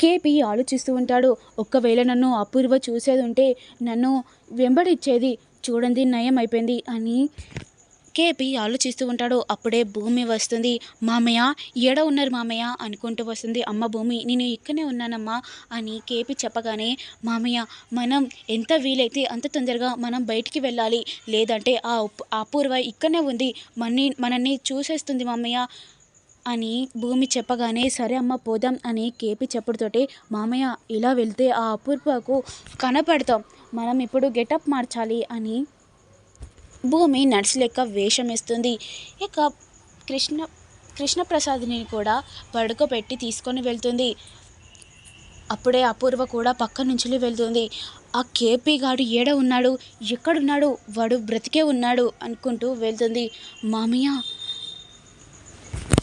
KP ఆలోచిస్తూ ఉంటాడు. ఒక్కవేళ నన్ను అపూర్వ చూసేదుంటే నన్ను వెంబడిచ్చేది. చూడండి నయం అయిపోయింది అని కేపీ ఆలోచిస్తూ ఉంటాడు. అప్పుడే భూమి వస్తుంది. మామయ్య ఏడ ఉన్నారు మామయ్య అనుకుంటూ వస్తుంది. అమ్మ భూమి నేను ఇక్కడనే ఉన్నానమ్మా అని కేపీ చెప్పగానే, మామయ్య మనం ఎంత వీలైతే అంత తొందరగా మనం బయటికి వెళ్ళాలి. లేదంటే ఆ అపూర్వ ఇక్కడనే ఉంది, మనల్ని చూసేస్తుంది మామయ్య అని భూమి చెప్పగానే, సరే అమ్మ పోదాం అని కేపీ చెప్పుడుతోటి, మామయ్య ఇలా వెళ్తే ఆ అపూర్వకు కనపడతాం, మనం ఇప్పుడు గెటప్ మార్చాలి అని భూమి నర్సు లెక్క వేషం వేస్తుంది. ఇక కృష్ణప్రసాద్ని కూడా పడుకోబెట్టి తీసుకొని వెళ్తుంది. అప్పుడే అపూర్వ కూడా పక్క నుంచి వెళ్తుంది. ఆ కేపీ గాడు ఏడ ఉన్నాడు, ఎక్కడున్నాడు, వాడు బ్రతికే ఉన్నాడు అనుకుంటూ వెళ్తుంది. మామయ్య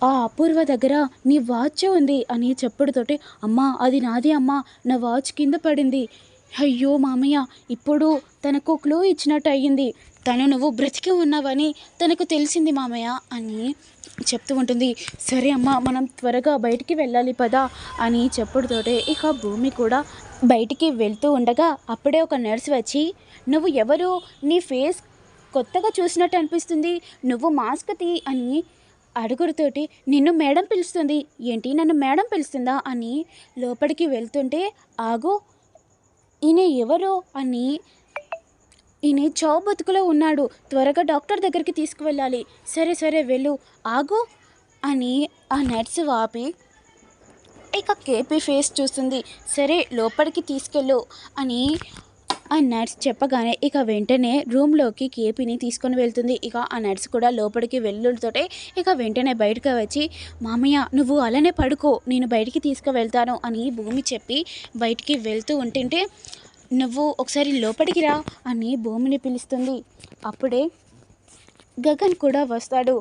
ఆ అపూర్వ దగ్గర నీ వాచ్ ఉంది అని చెప్పుడుతోటి, అమ్మా అది నాది అమ్మా, నా వాచ్ కింద పడింది. అయ్యో మామయ్య ఇప్పుడు తనకు క్లూ ఇచ్చినట్టు అయ్యింది, నువ్వు బ్రతికి ఉన్నావని తనకు తెలిసింది మామయ్య అని చెప్తూ ఉంటుంది. సరే అమ్మ మనం త్వరగా బయటికి వెళ్ళాలి పదా అని చెప్పుడుతోటే ఇక భూమి కూడా బయటికి వెళ్తూ ఉండగా అప్పుడే ఒక నర్స్ వచ్చి, నువ్వు ఎవరు, నీ ఫేస్ కొత్తగా చూసినట్టు అనిపిస్తుంది, నువ్వు మాస్క్ తీ అని అడుగుడుతోటి, నిన్ను మేడం పిలుస్తుంది. ఏంటి నన్ను మేడం పిలుస్తుందా అని లోపలికి వెళ్తుంటే, ఆగు ఈయన ఎవరు అని, ఈయన చావు బతుకులో ఉన్నాడు, త్వరగా డాక్టర్ దగ్గరికి తీసుకువెళ్ళాలి. సరే సరే వెళ్ళు, ఆగు అని ఆ నర్సు ఆపి ఇక కేపీ ఫేస్ చూస్తుంది. సరే లోపలికి తీసుకెళ్ళు అని ఆ నర్స్ చెప్పగానే ఇక వెంటనే రూమ్లోకి కేపీని తీసుకొని వెళ్తుంది. ఇక ఆ నర్స్ కూడా లోపలికి వెళ్ళుతోటే ఇక వెంటనే బయటకు వచ్చి, మామయ్య నువ్వు అలానే పడుకో, నేను బయటికి తీసుకువెళ్తాను అని భూమి చెప్పి బయటికి వెళ్తూ ఉంటుంటే, నువ్వు ఒకసారి లోపలికి రా అని భూమిని పిలుస్తుంది. అప్పుడే గగన్ కూడా వస్తాడు.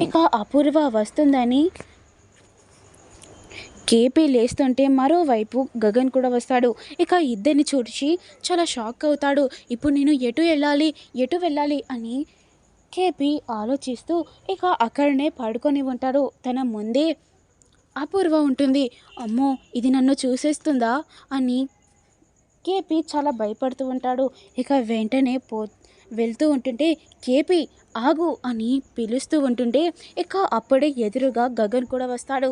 ఇక అపూర్వ వస్తుందని కేపీ లేస్తుంటే మరోవైపు గగన్ కూడా వస్తాడు. ఇక ఇద్దరిని చూసి చాలా షాక్ అవుతాడు. ఇప్పుడు నేను ఎటు వెళ్ళాలి అని కేపీ ఆలోచిస్తూ ఇక అక్కడనే పడుకొని ఉంటాడు. తన ముందే అపూర్వ ఉంటుంది. అమ్మో ఇది నన్ను చూసేస్తుందా అని కేపీ చాలా భయపడుతూ ఉంటాడు. ఇక వెంటనే వెళ్తూ ఉంటుంటే, కేపీ ఆగు అని పిలుస్తూ ఉంటుంటే ఇక అప్పుడే ఎదురుగా గగన్ కూడా వస్తాడు.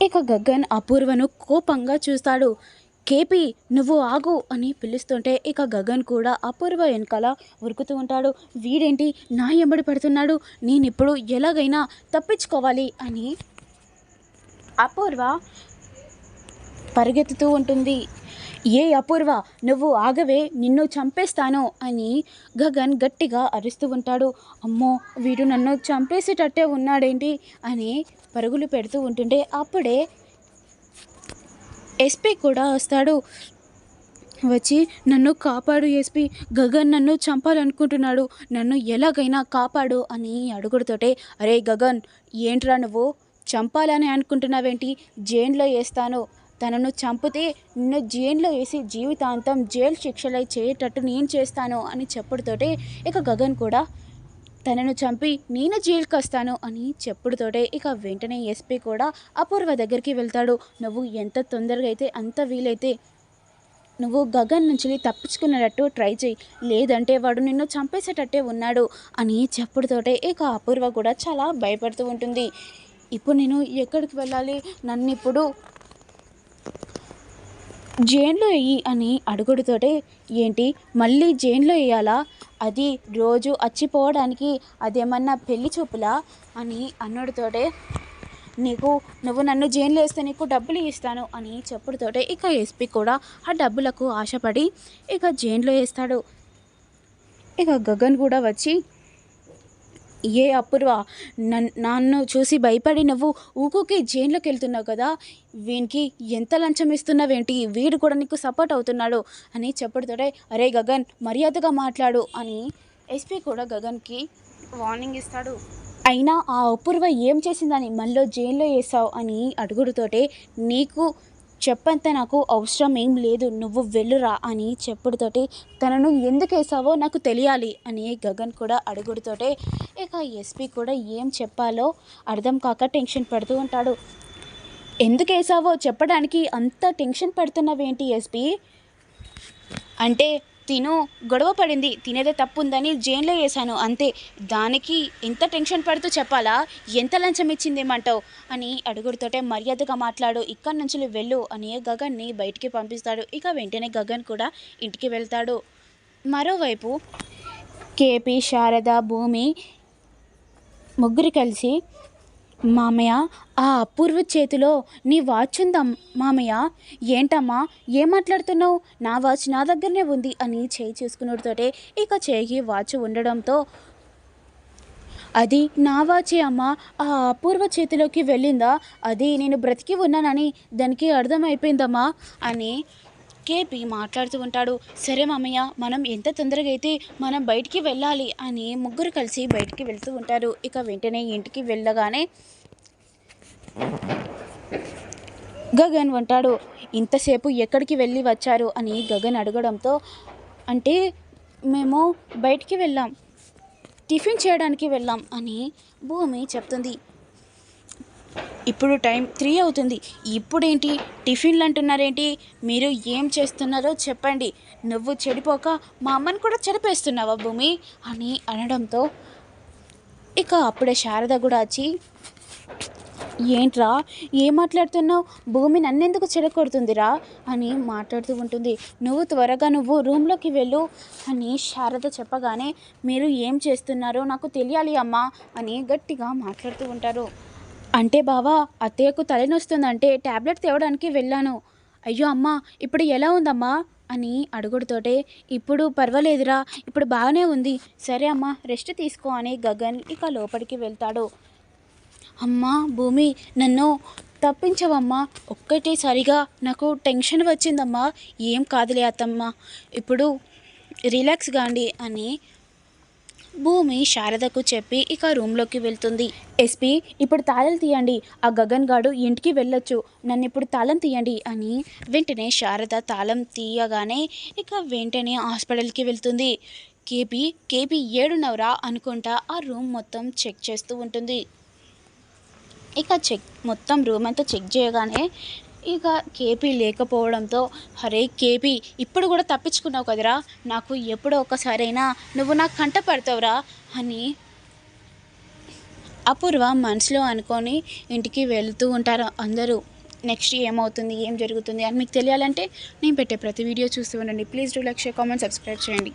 ఇక గగన్ అపూర్వను కోపంగా చూస్తాడు. కేపీ నువ్వు ఆగు అని పిలుస్తుంటే ఇక గగన్ కూడా అపూర్వ వెనకాల ఉరుకుతూ ఉంటాడు. వీడేంటి నా ఎంబడి పడుతున్నాడు, నేనిప్పుడు ఎలాగైనా తప్పించుకోవాలి అని అపూర్వ పరిగెత్తుతూ ఉంటుంది. ఏ అపూర్వ నువ్వు ఆగవే, నిన్ను చంపేస్తాను అని గగన్ గట్టిగా అరుస్తూ ఉంటాడు. అమ్మో వీడు నన్ను చంపేసేటట్టే ఉన్నాడేంటి అని పరుగులు పెడుతూ ఉంటుంటే అప్పుడే ఎస్పీ కూడా వస్తాడు. వచ్చి, నన్ను కాపాడు ఎస్పీ, గగన్ నన్ను చంపాలనుకుంటున్నాడు, నన్ను ఎలాగైనా కాపాడు అని అడుగుడుతోటే, అరే గగన్ ఏంట్రా నువ్వు చంపాలని అనుకుంటున్నావేంటి, జైల్లో వేస్తాను, తనను చంపితే నిన్ను జైల్లో వేసి జీవితాంతం జైలు శిక్షలై చేయేటట్టు నేను చేస్తాను అని చెప్పుడుతోటే ఇక గగన్ కూడా తనను చంపి నేను జైలుకి వస్తాను అని చెప్పుడుతోటే ఇక వెంటనే ఎస్పీ కూడా అపూర్వ దగ్గరికి వెళ్తాడు. నువ్వు ఎంత తొందరగా అయితే అంత వీలైతే నువ్వు గగన్ నుంచి తప్పించుకునేటట్టు ట్రై చేయి, లేదంటే వాడు నిన్ను చంపేసేటట్టే ఉన్నాడు అని చెప్పుడుతోటే ఇక అపూర్వ కూడా చాలా భయపడుతూ ఉంటుంది. ఇప్పుడు నేను ఎక్కడికి వెళ్ళాలి, నన్ను ఇప్పుడు జైల్లో వేయి అని అడుగుడుతోటే, ఏంటి మళ్ళీ జైల్లో వేయాలా, అది రోజు అచ్చిపోవడానికి అదేమన్నా పెళ్లి చూపులా అని అన్నుడితోటే, నువ్వు నన్ను జైల్లో వేస్తే నీకు డబ్బులు ఇస్తాను అని చెప్పుడుతోటే ఇక ఎస్పీ కూడా ఆ డబ్బులకు ఆశపడి ఇక జైల్లో వేస్తాడు. ఇక గగన్ కూడా వచ్చి, ఏ అపూర్వ నన్ను చూసి భయపడి నువ్వు ఊకుకి జైల్లోకి వెళ్తున్నావు కదా, వీనికి ఎంత లంచం ఇస్తున్నావేంటి, వీడు కూడా నీకు సపోర్ట్ అవుతున్నాడు అని చెప్పడుతోటే, అరే గగన్ మర్యాదగా మాట్లాడు అని ఎస్పీ కూడా గగన్కి వార్నింగ్ ఇస్తాడు. అయినా ఆ అపూర్వ ఏం చేసిందని మళ్ళీ జైల్లో వేసావు అని అడుగుడుతోటే, నీకు చెప్పంత నాకు అవసరం ఏం లేదు, నువ్వు వెళ్ళురా అని చెప్పుడుతోటి, తనను ఎందుకు వేసావో నాకు తెలియాలి అని గగన్ కూడా అడుగుడుతోటే ఇక ఎస్పీ కూడా ఏం చెప్పాలో అర్థం కాక టెన్షన్ పడుతూ ఉంటాడు. ఎందుకేసావో చెప్పడానికి అంత టెన్షన్ పడుతున్నావేంటి ఎస్పీ అంటే తిను గొడవ పడింది, తినేదే తప్పు ఉందని జైల్లో వేసాను అంతే, దానికి ఎంత టెన్షన్ పడుతూ చెప్పాలా, ఎంత లంచం ఇచ్చిందేమంటావు అని అడుగుడుతోటే మర్యాదగా మాట్లాడు, ఇక్కడి నుంచి వెళ్ళు అని గగన్ని బయటికి పంపిస్తాడు. ఇక వెంటనే గగన్ కూడా ఇంటికి వెళ్తాడు. మరోవైపు కేపీ, శారద, భూమి ముగ్గురు కలిసి మామయ్య ఆ అపూర్వ చేతిలో నీ వాచ్ ఉందా మామయ్య, ఏంటమ్మా ఏం మాట్లాడుతున్నావు, నా వాచ్ నా దగ్గరనే ఉంది అని చేయి చూసుకున్నతోటే ఇక చేయి వాచ్ ఉండడంతో అది నా వాచే అమ్మా, ఆ అపూర్వ చేతిలోకి వెళ్ళిందా, అది నేను బ్రతికి ఉన్నానని దానికి అర్థమైపోయిందమ్మా అని కేపీ మాట్లాడుతూ ఉంటాడు. సరే మామయ్య మనం ఎంత తొందరగా అయితే మనం బయటికి వెళ్ళాలి అని ముగ్గురు కలిసి బయటికి వెళ్తూ ఉంటారు. ఇక వెంటనే ఇంటికి వెళ్ళగానే గగన్ అంటాడు, ఇంతసేపు ఎక్కడికి వెళ్ళి వచ్చారు అని గగన్ అడగడంతో అంటే మేము బయటికి వెళ్ళాం, టిఫిన్ చేయడానికి వెళ్ళాం అని భూమి చెప్తుంది. ఇప్పుడు టైం 3 అవుతుంది, ఇప్పుడేంటి టిఫిన్లు అంటున్నారేంటి, మీరు ఏం చేస్తున్నారో చెప్పండి, నువ్వు చెడిపోక మా అమ్మని కూడా చెడిపేస్తున్నావా భూమి అని అనడంతో ఇక అప్పుడే శారద కూడా వచ్చి ఏంట్రా ఏం మాట్లాడుతున్నావు, భూమి నన్నెందుకు చెడగొడుతుందిరా అని మాట్లాడుతూ ఉంటుంది. నువ్వు రూమ్లోకి వెళ్ళు అని శారద చెప్పగానే మీరు ఏం చేస్తున్నారో నాకు తెలియాలి అమ్మా అని గట్టిగా మాట్లాడుతూ ఉంటారు. అంటే బావా అత్తయ్యకు తలనొస్తుందంటే ట్యాబ్లెట్ తేవడానికి వెళ్ళాను, అయ్యో అమ్మా ఇప్పుడు ఎలా ఉందమ్మా అని అడుగుడుతోటే ఇప్పుడు పర్వాలేదురా, ఇప్పుడు బాగానే ఉంది, సరే అమ్మా రెస్ట్ తీసుకో అని గగన్ ఇక లోపలికి వెళ్తాడు. అమ్మా భూమి నన్ను తప్పించవమ్మా, ఒక్కటేసారిగా నాకు టెన్షన్ వచ్చిందమ్మా, ఏం కాదులే అత్తమ్మ, ఇప్పుడు రిలాక్స్ కాండి అని భూమి శారదకు చెప్పి ఇక రూమ్లోకి వెళ్తుంది. ఎస్పీ ఇప్పుడు తాళం తీయండి, ఆ గగన్ గాడు ఇంటికి వెళ్ళొచ్చు, నన్ను ఇప్పుడు తాళం తీయండి అని వెంటనే శారద తాళం తీయగానే ఇక వెంటనే హాస్పిటల్కి వెళ్తుంది. కేపీ ఏడున్నవరా అనుకుంటా ఆ రూమ్ మొత్తం చెక్ చేస్తూ ఉంటుంది. ఇక మొత్తం రూమ్ అంతా చెక్ చేయగానే ఇక కేపీ లేకపోవడంతో అరే కేపీ ఇప్పుడు కూడా తప్పించుకున్నావు కదరా, నాకు ఎప్పుడో ఒకసారైనా నువ్వు నాకు కంట పడతావురా అని అపూర్వ మనసులో అనుకొని ఇంటికి వెళ్తూ ఉంటారు అందరూ. నెక్స్ట్ ఏమవుతుంది ఏం జరుగుతుంది అని మీకు తెలియాలంటే నేను పెట్టే ప్రతి వీడియో చూస్తూ ఉండండి. Please do like, share, comment, subscribe చేయండి.